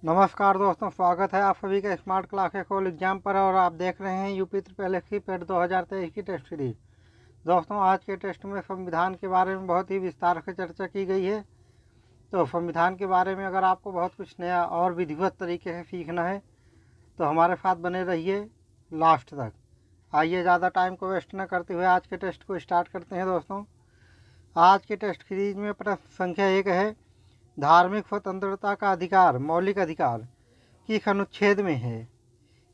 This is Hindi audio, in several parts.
नमस्कार दोस्तों, स्वागत है आप सभी का स्मार्ट क्लास कॉल एग्जाम पर। और आप देख रहे हैं यूपी ट्रिपल पेड 2023 की टेस्ट सीरीज। दोस्तों, आज के टेस्ट में संविधान के बारे में बहुत ही विस्तार से चर्चा की गई है। तो संविधान के बारे में अगर आपको बहुत कुछ नया और विधिवत तरीके से सीखना है तो हमारे साथ बने रहिए लास्ट तक। आइए, ज़्यादा टाइम को वेस्ट न करते हुए आज के टेस्ट को स्टार्ट करते हैं। दोस्तों, आज के टेस्ट सीरीज में प्रश्न संख्या 1 है, धार्मिक स्वतंत्रता का अधिकार मौलिक अधिकार किस अनुच्छेद में है?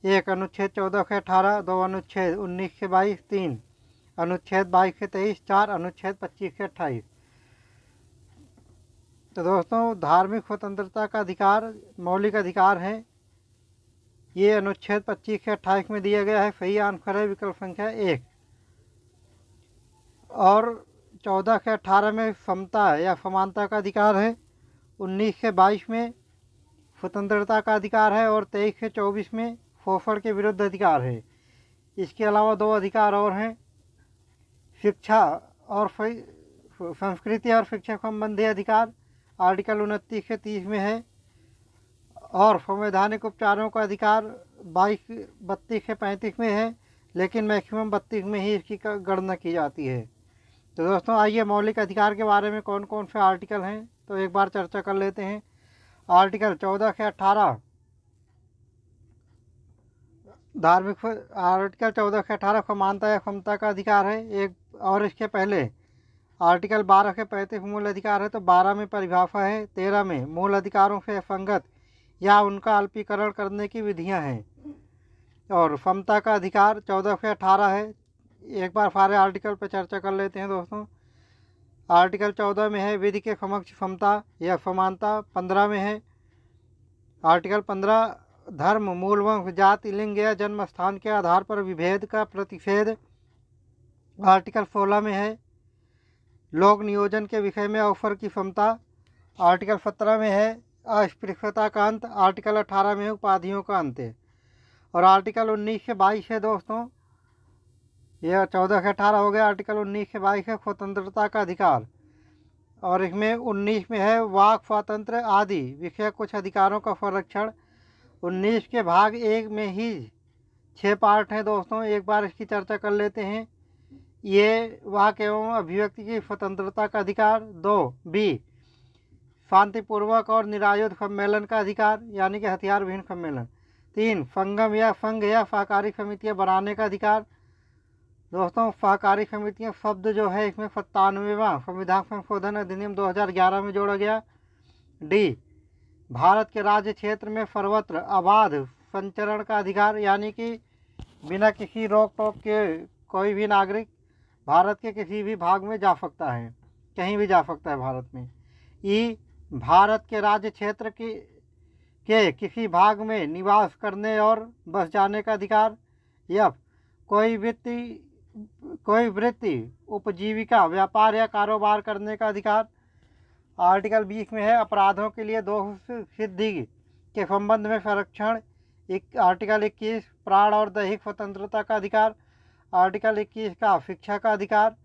1 अनुच्छेद 14 से 18, 2 अनुच्छेद 19 से 22, 3 अनुच्छेद 22 से 23, 4 अनुच्छेद 25 से 28। तो दोस्तों, धार्मिक स्वतंत्रता का अधिकार मौलिक अधिकार है, ये अनुच्छेद 25 से 28 में दिया गया है। सही आंसर है विकल्प संख्या 1। और 14 से 18 में समता या समानता का अधिकार है, 19 से 22 में स्वतंत्रता का अधिकार है और 23 से 24 में शोषण के विरुद्ध अधिकार है। इसके अलावा 2 अधिकार और हैं, शिक्षा और संस्कृति और शिक्षा संबंधी अधिकार आर्टिकल 29 से 30 में है। और संवैधानिक उपचारों का अधिकार 32 से 35 में है, लेकिन मैक्सिमम 32 में ही इसकी गणना की जाती है। तो दोस्तों, आइए मौलिक अधिकार के बारे में कौन कौन से आर्टिकल हैं तो एक बार चर्चा कर लेते हैं। आर्टिकल 14 से 18 धार्मिक आर्टिकल 14 से 18 समानता या समता का अधिकार है एक। और इसके पहले आर्टिकल 12 से 35 मूल अधिकार है, तो 12 में परिभाषा है, 13 में मूल अधिकारों से असंगत या उनका अल्पीकरण करने की विधियां हैं। और समता का अधिकार 14 से 18 है। एक बार सारे आर्टिकल पर चर्चा कर लेते हैं। दोस्तों, आर्टिकल 14 में है विधि के समक्ष समता या समानता। 15 में है आर्टिकल 15 धर्म, मूल वंश, जाति, लिंग या जन्म स्थान के आधार पर विभेद का प्रतिषेध। आर्टिकल 16 में है लोक नियोजन के विषय में अवसर की समता। आर्टिकल 17 में है अस्पृश्यता का अंत। आर्टिकल 18 में है उपाधियों का अंत। और आर्टिकल 19 से 22 है दोस्तों, यह 14 से 18 हो गया। आर्टिकल 19 से 22 है स्वतंत्रता का अधिकार। और इसमें 19 में है वाक स्वातंत्र्य आदि विषय कुछ अधिकारों का संरक्षण। 19 के भाग 1 में ही 6 पार्ट हैं दोस्तों, एक बार इसकी चर्चा कर लेते हैं। ये वाक एवं अभिव्यक्ति की स्वतंत्रता का अधिकार। 2 बी शांतिपूर्वक और निरायुध सम्मेलन का अधिकार, यानी कि हथियार विहीन सम्मेलन। 3 संगम या संघ या सहकारी समितियां बनाने का अधिकार। दोस्तों, सहकारी समितियां शब्द जो है इसमें 97वां संविधान संशोधन अधिनियम 2011 में जोड़ा गया। डी भारत के राज्य क्षेत्र में सर्वत्र अबाध संचरण का अधिकार, यानी कि बिना किसी रोक टोक के कोई भी नागरिक भारत के किसी भी भाग में जा सकता है, कहीं भी जा सकता है भारत में। ई भारत के राज्य क्षेत्र के किसी भाग में निवास करने और बस जाने का अधिकार। एफ कोई वृत्ति, उपजीविका, व्यापार या कारोबार करने का अधिकार। आर्टिकल 20 में है अपराधों के लिए दोष सिद्धि के संबंध में संरक्षण। आर्टिकल 21 प्राण और दैहिक स्वतंत्रता का अधिकार। आर्टिकल 21 का शिक्षा का अधिकार,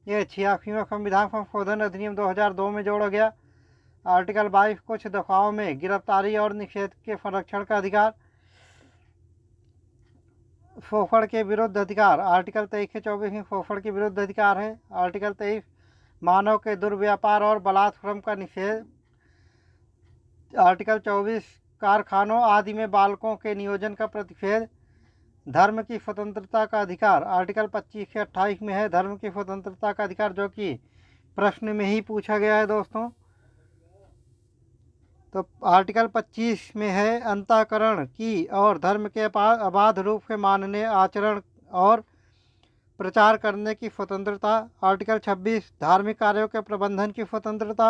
यह 86वां संविधान संशोधन अधिनियम 2002 में जोड़ा गया। आर्टिकल 22 कुछ दफाओं में गिरफ्तारी और निषेध के संरक्षण का अधिकार। शोषण के विरुद्ध अधिकार, आर्टिकल 23 से 24 में शोषण के विरुद्ध अधिकार है। आर्टिकल 23 मानव के दुर्व्यापार और बलात्श्रम का निषेध। आर्टिकल 24 कारखानों आदि में बालकों के नियोजन का प्रतिषेध। धर्म की स्वतंत्रता का अधिकार, आर्टिकल 25 से 28 में है धर्म की स्वतंत्रता का अधिकार, जो कि प्रश्न में ही पूछा गया है दोस्तों। तो आर्टिकल 25 में है अंतःकरण की और धर्म के अबाध रूप से मानने, आचरण और प्रचार करने की स्वतंत्रता। आर्टिकल 26 धार्मिक कार्यों के प्रबंधन की स्वतंत्रता।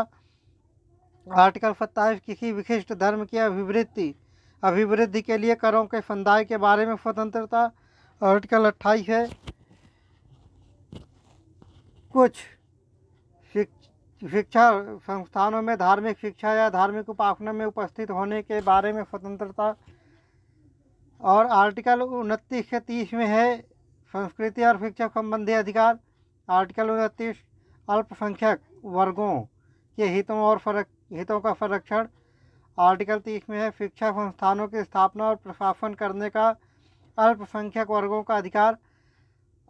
आर्टिकल 27 किसी विशिष्ट धर्म की अभिवृद्धि के लिए करों के संदाय के बारे में स्वतंत्रता। आर्टिकल 28 है कुछ शिक्षा संस्थानों में धार्मिक शिक्षा या धार्मिक उपासना में उपस्थित होने के बारे में स्वतंत्रता। और आर्टिकल 29 से 30 में है संस्कृति और शिक्षा संबंधी अधिकार। आर्टिकल 29 अल्पसंख्यक वर्गों के हितों का संरक्षण। आर्टिकल 30 में है शिक्षा संस्थानों की स्थापना और प्रशासन करने का अल्पसंख्यक वर्गों का अधिकार।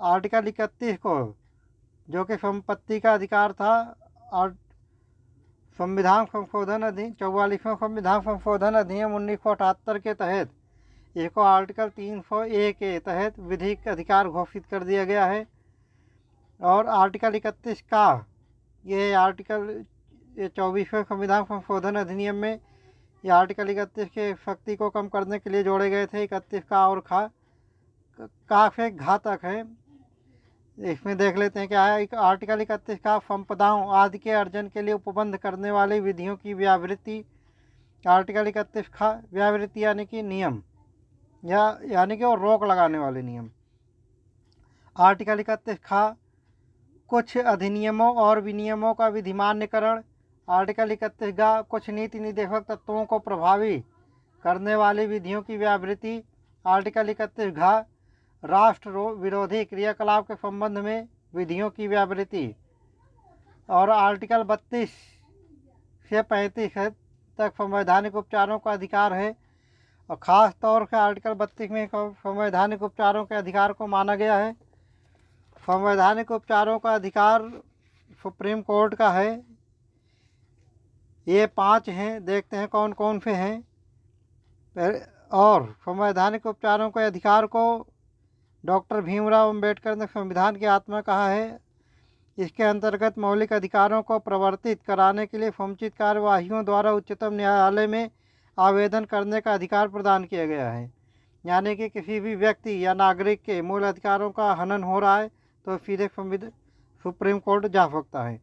आर्टिकल 31 को, जो कि संपत्ति का अधिकार था, और संविधान संशोधन अधिनियम 44वां संविधान संशोधन अधिनियम 1978 के तहत इसको आर्टिकल 300A के तहत विधिक अधिकार घोषित कर दिया गया है। और आर्टिकल 31 का ये 24वें संविधान संशोधन अधिनियम में ये आर्टिकल 31 के शक्ति को कम करने के लिए जोड़े गए थे। 31 का और काफ़ी घातक है। इसमें देख लेते हैं क्या है। आर्टिकल 31 का संपदाओं आदि के अर्जन के लिए उपबंध करने वाली विधियों की व्यावृत्ति। आर्टिकल 31 का व्यावृत्ति यानी कि नियम यानी कि वो रोक लगाने वाले नियम। आर्टिकल 31 का कुछ अधिनियमों और विनियमों का विधिमान्यकरण। आर्टिकल 31 का कुछ नीति निर्देशक तत्वों को प्रभावी करने वाली विधियों की व्यावृत्ति। आर्टिकल 31 का राष्ट्र विरोधी क्रियाकलाप के संबंध में विधियों की व्यावृत्ति। और आर्टिकल 32 से 35 तक संवैधानिक उपचारों का अधिकार है। और ख़ास तौर से आर्टिकल 32 में संवैधानिक उपचारों के अधिकार को माना गया है। संवैधानिक उपचारों का अधिकार सुप्रीम कोर्ट का है। ये 5 हैं, देखते हैं कौन कौन से हैं। और संवैधानिक उपचारों के अधिकार को डॉक्टर भीमराव अंबेडकर ने संविधान की आत्मा कहा है। इसके अंतर्गत मौलिक अधिकारों को प्रवर्तित कराने के लिए समुचित कार्यवाहियों द्वारा उच्चतम न्यायालय में आवेदन करने का अधिकार प्रदान किया गया है। यानी कि किसी भी व्यक्ति या नागरिक के मूल अधिकारों का हनन हो रहा है तो सीधे सुप्रीम कोर्ट जा सकता है।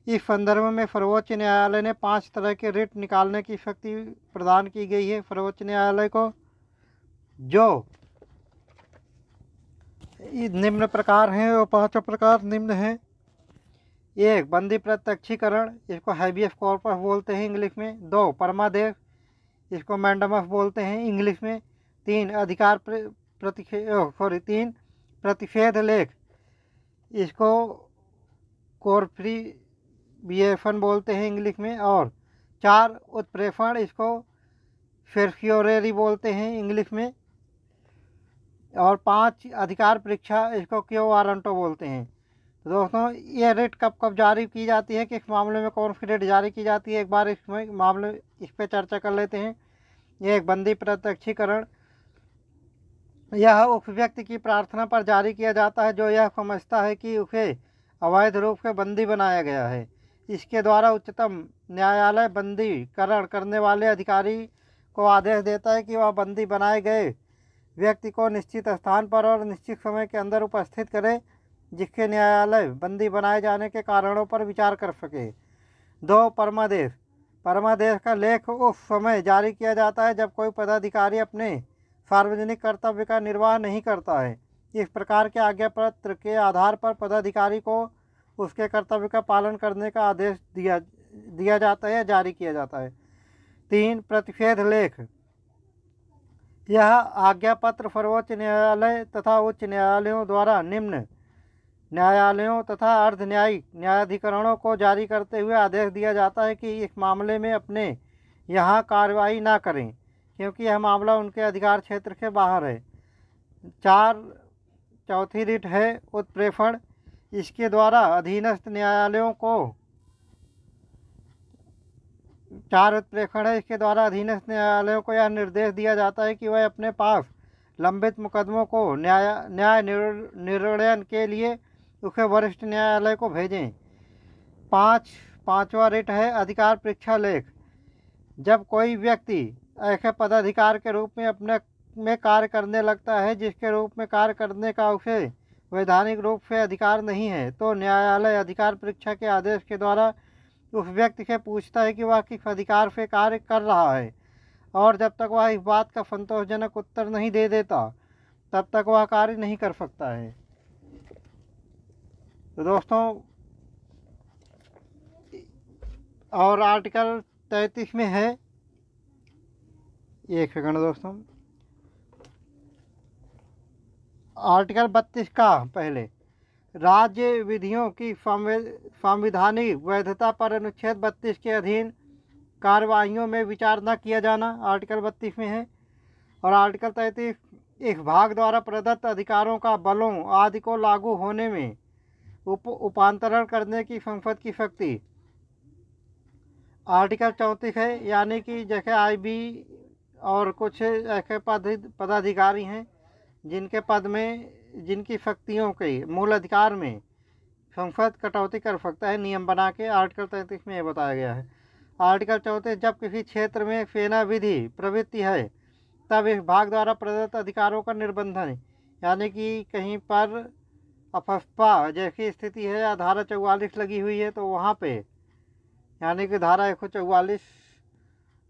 इस संदर्भ में सर्वोच्च न्यायालय ने 5 तरह के रिट निकालने की शक्ति प्रदान की गई है सर्वोच्च न्यायालय को, जो निम्न प्रकार हैं। वो 5 प्रकार निम्न हैं। 1 बंदी प्रत्यक्षीकरण, इसको हैबियस कॉर्पस बोलते हैं इंग्लिश में। 2 परमादेश, इसको मैंडमस बोलते हैं इंग्लिश में। 3 अधिकार 3 प्रतिषेध लेख, इसको कॉर्फ्रीबिएशन बोलते हैं इंग्लिश में। और 4 उत्प्रेषण, इसको सर्क्योरेरी बोलते हैं इंग्लिश में। और 5 अधिकार परीक्षा, इसको क्यो वारंटो बोलते हैं। तो दोस्तों, ये रिट कब कब जारी की जाती है, किस मामले में कौन सी रिट जारी की जाती है, एक बार इस पर चर्चा कर लेते हैं। ये एक बंदी प्रत्यक्षीकरण, यह उस व्यक्ति की प्रार्थना पर जारी किया जाता है जो यह समझता है कि उसे अवैध रूप से बंदी बनाया गया है। इसके द्वारा उच्चतम न्यायालय बंदीकरण करने वाले अधिकारी को आदेश देता है कि वह बंदी बनाए गए व्यक्ति को निश्चित स्थान पर और निश्चित समय के अंदर उपस्थित करे, जिसके न्यायालय बंदी बनाए जाने के कारणों पर विचार कर सके। 2 परमादेश, परमादेश का लेख उस समय जारी किया जाता है जब कोई पदाधिकारी अपने सार्वजनिक कर्तव्य का निर्वाह नहीं करता है। इस प्रकार के आज्ञा पत्र के आधार पर पदाधिकारी को उसके कर्तव्य का पालन करने का आदेश दिया जाता है या जारी किया जाता है। 3 प्रतिषेध लेख, यह आज्ञा पत्र सर्वोच्च न्यायालय तथा उच्च न्यायालयों द्वारा निम्न न्यायालयों तथा अर्ध न्यायिक न्यायाधिकरणों को जारी करते हुए आदेश दिया जाता है कि इस मामले में अपने यहाँ कार्रवाई ना करें, क्योंकि यह मामला उनके अधिकार क्षेत्र के बाहर है। 4 चौथी रिट है उत्प्रेषण, इसके द्वारा अधीनस्थ न्यायालयों को 4 उत्प्रेषण है, इसके द्वारा अधीनस्थ न्यायालयों को यह निर्देश दिया जाता है कि वह अपने पास लंबित मुकदमों को न्याय निर्णय के लिए उसे वरिष्ठ न्यायालय को भेजें। 5वां रिट है अधिकार परीक्षा लेख, जब कोई व्यक्ति ऐसे पदाधिकार के रूप में अपने में कार्य करने लगता है जिसके रूप में कार्य करने का उसे वैधानिक रूप से अधिकार नहीं है, तो न्यायालय अधिकार परीक्षा के आदेश के द्वारा उस व्यक्ति से पूछता है कि वह किस अधिकार से कार्य कर रहा है, और जब तक वह इस बात का संतोषजनक उत्तर नहीं दे देता तब तक वह कार्य नहीं कर सकता है। तो दोस्तों, और आर्टिकल 33 में है, एक सेकंड दोस्तों, आर्टिकल 32 का पहले राज्य विधियों की संवैधानिक वैधता पर अनुच्छेद 32 के अधीन कार्यवाहियों में विचार न किया जाना आर्टिकल 32 में है। और आर्टिकल 33 इस भाग द्वारा प्रदत्त अधिकारों का बलों आदि को लागू होने में उपांतरण करने की संसद की शक्ति। आर्टिकल 34 है, यानी कि जैसे आईबी और कुछ ऐसे पदाधिकारी हैं जिनके पद में जिनकी शक्तियों के मूल अधिकार में संसद कटौती कर सकता है, नियम बना के आर्टिकल 33 में यह बताया गया है। आर्टिकल 34 जब किसी क्षेत्र में सेना विधि प्रवृत्ति है तब इस भाग द्वारा प्रदत्त अधिकारों का निर्बंधन है, यानी कि कहीं पर अफस्पा जैसी स्थिति है या धारा 44 लगी हुई है तो वहाँ पे, यानी कि धारा 144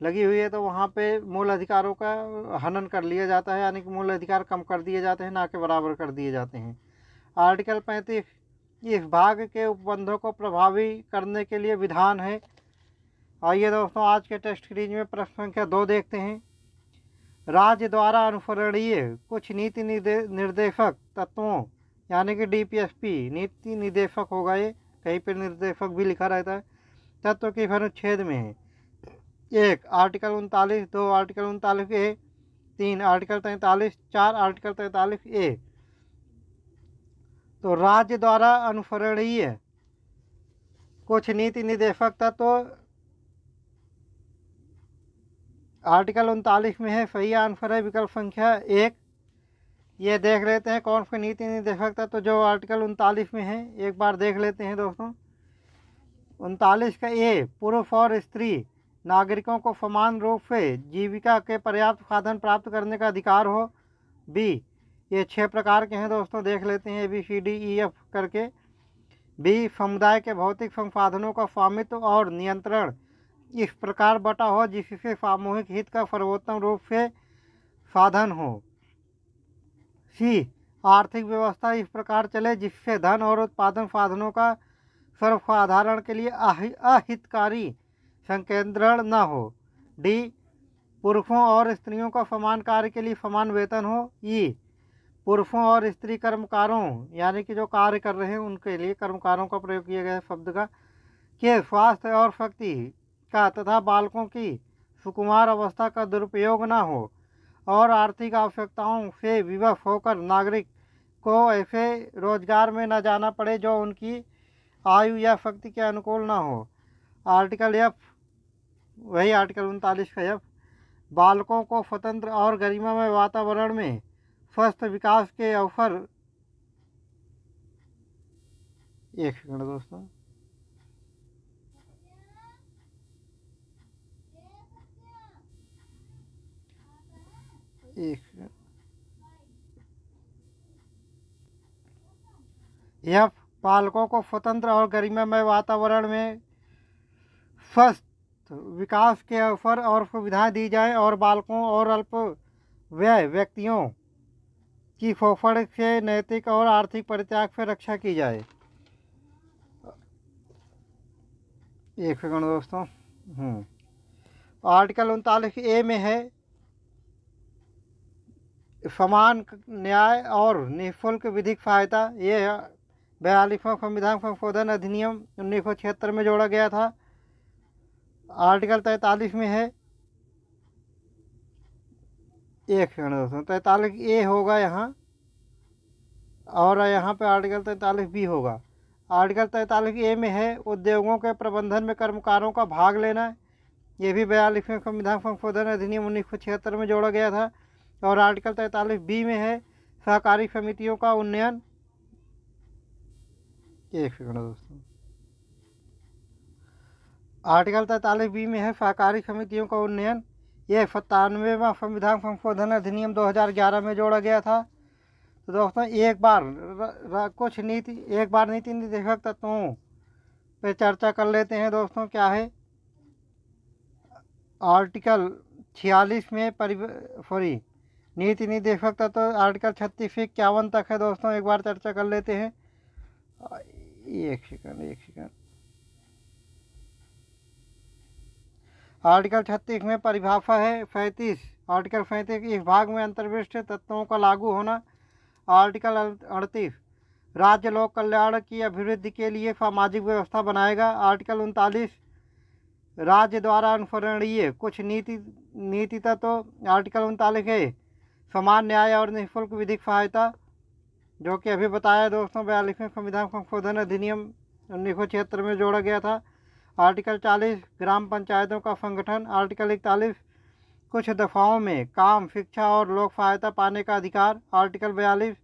लगी हुई है तो वहाँ पे मूल अधिकारों का हनन कर लिया जाता है, यानी कि मूल अधिकार कम कर दिए जाते हैं, ना कि बराबर कर दिए जाते हैं। आर्टिकल 35 इस भाग के उपबंधों को प्रभावी करने के लिए विधान है। आइए दोस्तों, आज के टेस्ट सीरीज में प्रश्न संख्या 2 देखते हैं। राज्य द्वारा अनुसरणीय कुछ नीति निर्देशक तत्वों, यानी कि डीपीएसपी नीति निर्देशक होगा, ये कहीं पर निर्देशक भी लिखा रहता है, तत्व के अनुच्छेद में है। 1 article 39, 2 article 39A, 3 article 43, 4 article 43A। तो राज्य द्वारा अनुसरणीय कुछ नीति निर्देशक तत्व आर्टिकल 39 में है, सही आंसर है विकल्प संख्या 1। ये देख लेते हैं कौन से नीति निर्देशक तत्व जो आर्टिकल 39 में है, एक बार देख लेते हैं दोस्तों। 39 का ए, पुरुष और स्त्री नागरिकों को समान रूप से जीविका के पर्याप्त साधन प्राप्त करने का अधिकार हो। बी, ये 6 प्रकार के हैं दोस्तों, देख लेते हैं ABCDEF करके। बी, समुदाय के भौतिक संसाधनों का स्वामित्व और नियंत्रण इस प्रकार बटा हो जिससे सामूहिक हित का सर्वोत्तम रूप से साधन हो। सी, आर्थिक व्यवस्था इस प्रकार चले जिससे धन और उत्पादन साधनों का सर्वसाधारण के लिए अहितकारी संकेंद्रण न हो। डी, पुरुषों और स्त्रियों का समान कार्य के लिए समान वेतन हो। ई, पुरुषों और स्त्री कर्मकारों, यानी कि जो कार्य कर रहे हैं उनके लिए कर्मकारों का प्रयोग किया गया शब्द का, के स्वास्थ्य और शक्ति का तथा बालकों की सुकुमार अवस्था का दुरुपयोग न हो और आर्थिक आवश्यकताओं से विवश होकर नागरिक को ऐसे रोजगार में न जाना पड़े जो उनकी आयु या शक्ति के अनुकूल न हो। आर्टिकल एफ, वही आर्टिकल 39 का एफ, बालकों को स्वतंत्र और गरिमामय वातावरण में स्वस्थ विकास के अवसर। एक सेकंड दोस्तों, यह बालकों को स्वतंत्र और गरिमामय वातावरण में स्वस्थ विकास के अवसर और सुविधाएं दी जाए और बालकों और अल्प व्यय व्यक्तियों की शोषण से नैतिक और आर्थिक परित्याग से रक्षा की जाए। एक सेकंड दोस्तों, आर्टिकल 39A में है समान न्याय और निःशुल्क विधिक सहायता। ये 42वां संविधान संशोधन अधिनियम 1976 में जोड़ा गया था। आर्टिकल 43 में है, एक सेकंड दोस्तों, 43A होगा यहाँ और यहाँ पे आर्टिकल 43B होगा। आर्टिकल 43A में है उद्योगों के प्रबंधन में कर्मकारों का भाग लेना, ये भी 42वें संविधान संशोधन अधिनियम 1976 में जोड़ा गया था। और आर्टिकल 43B में है सहकारी समितियों का उन्नयन। एक सेकंड दोस्तों, आर्टिकल 43B में है सहकारी समितियों का उन्नयन, यह 97वां संविधान संशोधन अधिनियम 2011 में जोड़ा गया था। तो दोस्तों एक बार नीति निर्देशक तत्वों पे चर्चा कर लेते हैं दोस्तों। क्या है आर्टिकल 46 में नीति निर्देशक तत्व आर्टिकल 36 से 51 तक है दोस्तों, एक बार चर्चा कर लेते हैं। एक सेकंड, आर्टिकल 36 में परिभाषा है 35, आर्टिकल 35 इस भाग में अंतर्विष्ट तत्वों का लागू होना। आर्टिकल 38 राज्य लोक कल्याण की अभिवृद्धि के लिए सामाजिक व्यवस्था बनाएगा। आर्टिकल 39 राज्य द्वारा अनुसरणीय कुछ नीति तत्व। आर्टिकल 39 है समान न्याय और निःशुल्क विधिक सहायता, जो कि अभी बताया दोस्तों 42वें संविधान संशोधन अधिनियम 1976 में जोड़ा गया था। आर्टिकल 40 ग्राम पंचायतों का संगठन। आर्टिकल 41 कुछ दफाओं में काम, शिक्षा और लोक सहायता पाने का अधिकार। आर्टिकल 42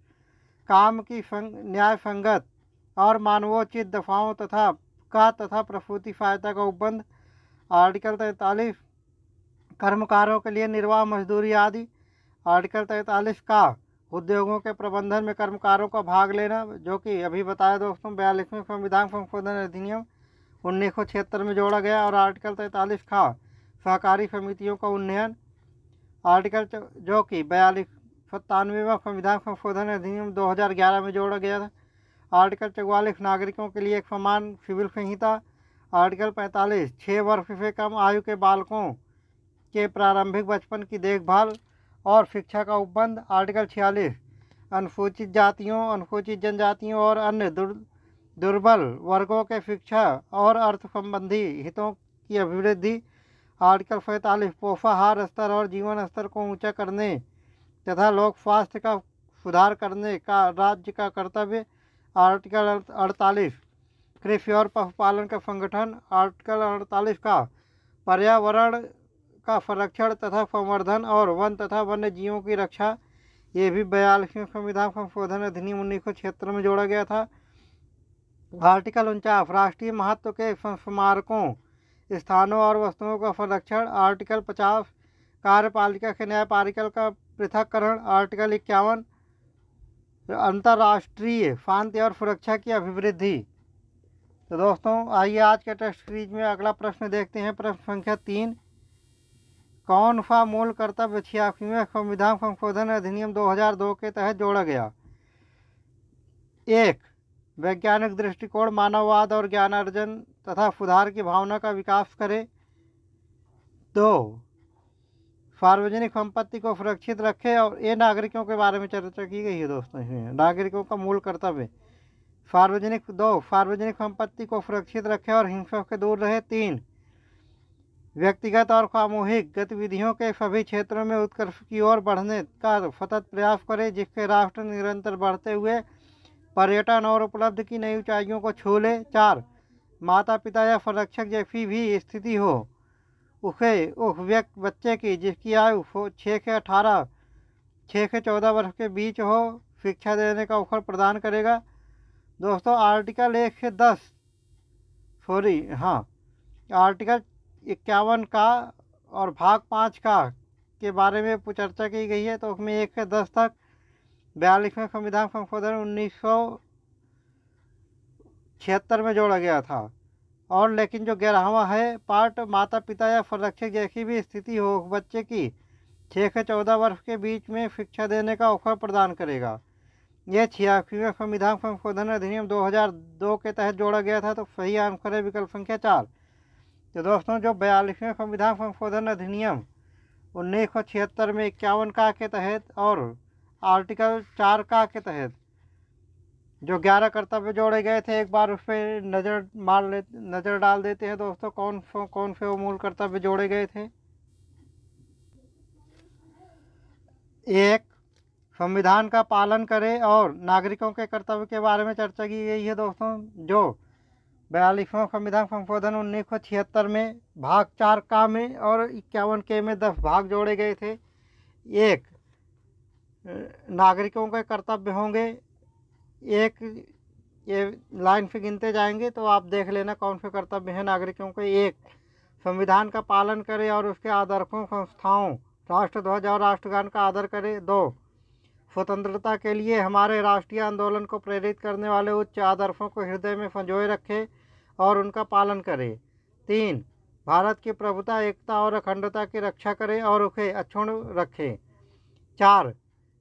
काम की न्याय संगत और मानवोचित दफाओं तथा प्रसूति सहायता का उपबंध। आर्टिकल 43 कर्मकारों के लिए निर्वाह मजदूरी आदि। आर्टिकल 43 का उद्योगों के प्रबंधन में कर्मकारों का भाग लेना, जो कि अभी बताया दोस्तों 42वें संविधान संशोधन अधिनियम 1976 में जोड़ा गया। और आर्टिकल 43 का सहकारी समितियों का उन्नयन। आर्टिकल जो कि 97वां संविधान संशोधन अधिनियम 2011 में जोड़ा गया था। आर्टिकल 44 नागरिकों के लिए एक समान सिविल संहिता। आर्टिकल 45 6 वर्ष से कम आयु के बालकों के प्रारंभिक बचपन की देखभाल और शिक्षा का उपबंध। आर्टिकल 46 अनुसूचित जातियों, अनुसूचित जनजातियों और अन्य दुर्बल वर्गों के शिक्षा और अर्थ संबंधी हितों की अभिवृद्धि। आर्टिकल 47 पोषाहार स्तर और जीवन स्तर को ऊंचा करने तथा लोक स्वास्थ्य का सुधार करने का राज्य का कर्तव्य। आर्टिकल 48 कृषि और पशुपालन का संगठन। आर्टिकल 48 का पर्यावरण का संरक्षण तथा संवर्धन और वन तथा वन्य जीवों की रक्षा। ये भी 42वें संविधान संशोधन अधिनियम 1976 में जोड़ा गया था। आर्टिकल 49 राष्ट्रीय महत्व के स्मारकों, स्थानों और वस्तुओं का संरक्षण। आर्टिकल 50 कार्यपालिका के न्यायपालिका का पृथक्करण। आर्टिकल 51 अंतर्राष्ट्रीय शांति और सुरक्षा की अभिवृद्धि। तो दोस्तों आइए आज के टेस्ट सीरीज में अगला प्रश्न देखते हैं। प्रश्न संख्या 3, कौन सा मूल कर्तव्य 86वें संविधान संशोधन अधिनियम 2002 के तहत जोड़ा गया? 1 वैज्ञानिक दृष्टिकोण, मानववाद और ज्ञानार्जन तथा सुधार की भावना का विकास करे। 2 सार्वजनिक संपत्ति को सुरक्षित रखे। और ये नागरिकों के बारे में चर्चा की गई है दोस्तों, इसमें नागरिकों का मूल कर्तव्य सार्वजनिक संपत्ति को सुरक्षित रखे और हिंसा से दूर रहे। 3 व्यक्तिगत और सामूहिक गतिविधियों के सभी क्षेत्रों में उत्कर्ष की ओर बढ़ने का सतत प्रयास करे, जिससे राष्ट्र निरंतर बढ़ते हुए पर्यटन और उपलब्ध की नई ऊंचाइयों को छू ले। 4 माता पिता या संरक्षक जैसी भी स्थिति हो उसे उस बच्चे की जिसकी आयु 6 से 14 वर्ष के बीच हो शिक्षा देने का अवसर प्रदान करेगा। दोस्तों आर्टिकल 1 से 10 आर्टिकल 51 का और भाग 5 का के बारे में चर्चा की गई है। तो उसमें 1 से 10 तक 42वें संविधान संशोधन 1976 में जोड़ा गया था। और लेकिन जो 11वां है पार्ट, माता पिता या संरक्षक जैसी भी स्थिति हो बच्चे की 6 से 14 वर्ष के बीच में शिक्षा देने का अवसर प्रदान करेगा। यह 86वें संविधान संशोधन अधिनियम 2002 के तहत जोड़ा गया था। तो सही आंसर है विकल्प संख्या 4। तो दोस्तों जो 42वें संविधान संशोधन अधिनियम 1976 में 51 का के तहत और आर्टिकल 4 का के तहत जो 11 कर्तव्य जोड़े गए थे, एक बार उस पर नज़र डाल देते हैं दोस्तों। कौन से वो मूल कर्तव्य जोड़े गए थे? 1 संविधान का पालन करें और नागरिकों के कर्तव्य के बारे में चर्चा की गई है दोस्तों। जो 42वां संविधान संशोधन 1976 में भाग 4 का में और 51 के में 10 भाग जोड़े गए थे। 1 नागरिकों के कर्तव्य होंगे, एक ये लाइन से गिनते जाएंगे तो आप देख लेना कौन से कर्तव्य हैं नागरिकों के। 1 संविधान का पालन करें और उसके आदर्शों, संस्थाओं, राष्ट्रध्वज और राष्ट्रगान का आदर करें। 2 स्वतंत्रता के लिए हमारे राष्ट्रीय आंदोलन को प्रेरित करने वाले उच्च आदर्शों को हृदय में संजोए रखें और उनका पालन करें। 3 भारत की प्रभुता, एकता और अखंडता की रक्षा करें और उसे अक्षुण्ण रखें। 4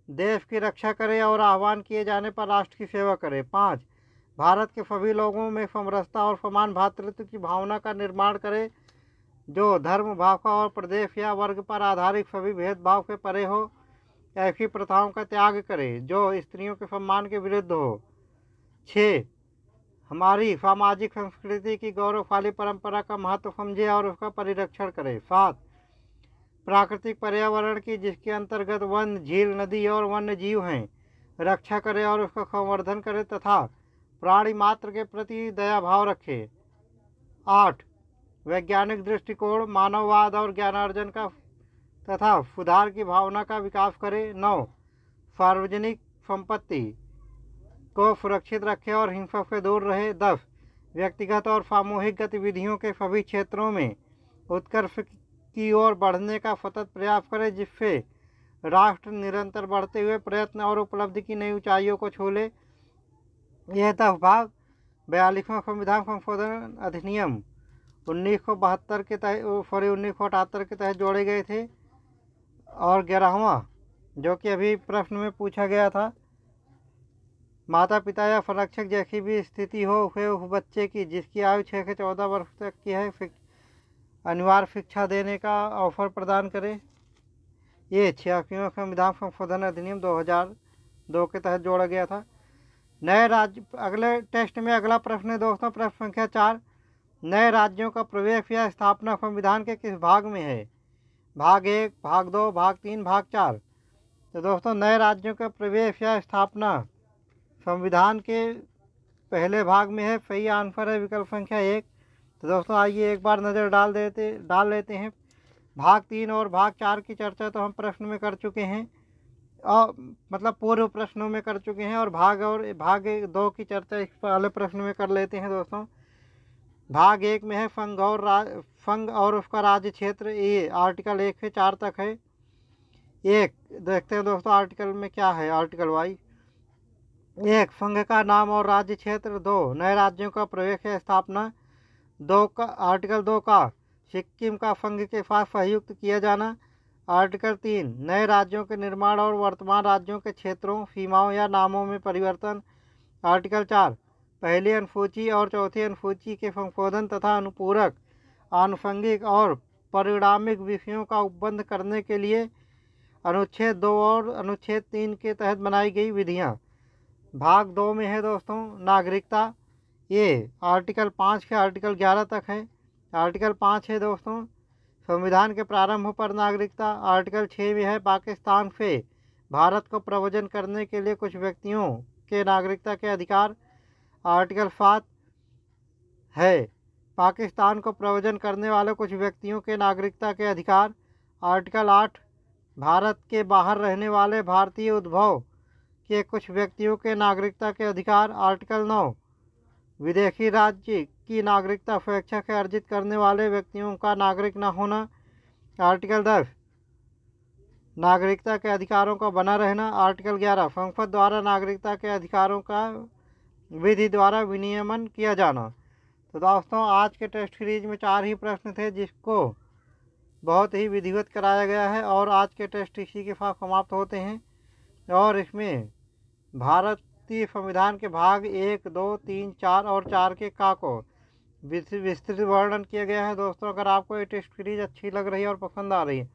देश की रक्षा करें और आह्वान किए जाने पर राष्ट्र की सेवा करें। 5 भारत के सभी लोगों में समरसता और समान भ्रातृत्व की भावना का निर्माण करें, जो धर्म, भाषा और प्रदेश या वर्ग पर आधारित सभी भेदभाव से परे हो। ऐसी प्रथाओं का त्याग करें जो स्त्रियों के सम्मान के विरुद्ध हो। 6 हमारी सामाजिक संस्कृति की गौरवशाली परंपरा का महत्व समझे और उसका परिरक्षण करें। 7, प्राकृतिक पर्यावरण की, जिसके अंतर्गत वन, झील, नदी और वन्य जीव हैं, रक्षा करें और उसका संवर्धन करें तथा प्राणी मात्र के प्रति दया भाव रखें। 8, वैज्ञानिक दृष्टिकोण, मानववाद और ज्ञानार्जन का तथा सुधार की भावना का विकास करें। 9, सार्वजनिक संपत्ति को सुरक्षित रखें और हिंसा से दूर रहे। 10, व्यक्तिगत और सामूहिक गतिविधियों के सभी क्षेत्रों में उत्कर्ष की ओर बढ़ने का सतत प्रयास करें, जिससे राष्ट्र निरंतर बढ़ते हुए प्रयत्न और उपलब्धि की नई ऊंचाइयों को छू ले। यह 10 भाग 42वां संविधान संशोधन अधिनियम 1972 के तहत 1978 के तहत जोड़े गए थे। और 11वां, जो कि अभी प्रश्न में पूछा गया था, माता पिता या संरक्षक जैसी भी स्थिति हो उसे उस बच्चे की जिसकी आयु 6 से 14 वर्ष तक की है अनिवार्य शिक्षा देने का अवसर प्रदान करें। ये 86वां संविधान संशोधन अधिनियम 2002 के तहत जोड़ा गया था। नए राज्य, अगले टेस्ट में अगला प्रश्न है दोस्तों, प्रश्न संख्या 4, नए राज्यों का प्रवेश या स्थापना संविधान के किस भाग में है? भाग 1, भाग 2, भाग 3, भाग 4। तो दोस्तों नए राज्यों का प्रवेश या स्थापना संविधान के पहले भाग में है। सही आंसर है विकल्प संख्या 1। तो दोस्तों आइए एक बार नज़र डाल लेते हैं। भाग 3 और भाग 4 की चर्चा तो हम प्रश्न में कर चुके हैं, और मतलब पूर्व प्रश्नों में कर चुके हैं, और भाग 2 की चर्चा इस पहले प्रश्न में कर लेते हैं दोस्तों। भाग 1 में है संघ और उसका राज्य क्षेत्र, ये आर्टिकल 1 से 4 तक है। एक देखते हैं दोस्तों आर्टिकल में क्या है। आर्टिकल वाइज 1, संघ का नाम और राज्य क्षेत्र। 2, नए राज्यों का प्रवेश या स्थापना। 2 का आर्टिकल 2 का सिक्किम का संघ के साथ संयुक्त किया जाना। आर्टिकल 3, नए राज्यों के निर्माण और वर्तमान राज्यों के क्षेत्रों, सीमाओं या नामों में परिवर्तन। आर्टिकल 4, पहली अनुसूची और चौथी अनुसूची के संशोधन तथा अनुपूरक, आनुषंगिक और परिणामिक विषयों का उपबंध करने के लिए अनुच्छेद 2 और अनुच्छेद 3 के तहत बनाई गई विधियाँ। भाग 2 में है दोस्तों नागरिकता, ये आर्टिकल 5 से आर्टिकल 11 तक है। आर्टिकल 5 है दोस्तों संविधान के प्रारंभ पर नागरिकता। आर्टिकल 6 में है पाकिस्तान से भारत को प्रव्रजन करने के लिए कुछ व्यक्तियों के नागरिकता के अधिकार। आर्टिकल 7 है पाकिस्तान को प्रव्रजन करने वाले कुछ व्यक्तियों के नागरिकता के अधिकार। आर्टिकल 8, भारत के बाहर रहने वाले भारतीय उद्भव के कुछ व्यक्तियों के नागरिकता के अधिकार। आर्टिकल 9, विदेशी राज्य की नागरिकता स्वेच्छा से अर्जित करने वाले व्यक्तियों का नागरिक न होना। आर्टिकल 10, नागरिकता के अधिकारों का बना रहना। आर्टिकल 11, संसद द्वारा नागरिकता के अधिकारों का विधि द्वारा विनियमन किया जाना। तो दोस्तों आज के टेस्ट सीरीज में 4 ही प्रश्न थे, जिसको बहुत ही विधिवत कराया गया है, और आज के टेस्ट इसी के साथ समाप्त होते हैं। और इसमें भारतीय संविधान के भाग 1, 2, 3, 4 और 4 के का को विस्तृत वर्णन किया गया है। दोस्तों अगर आपको ये टेस्ट सीरीज अच्छी लग रही है और पसंद आ रही है,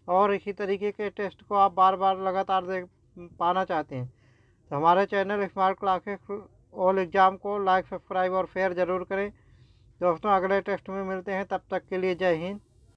और इसी तरीके के टेस्ट को आप बार बार लगातार देख पाना चाहते हैं, तो हमारे channel smart classes all exam को लाइक, सब्सक्राइब और शेयर ज़रूर करें। दोस्तों अगले टेस्ट में मिलते हैं, तब तक के लिए जय हिंद।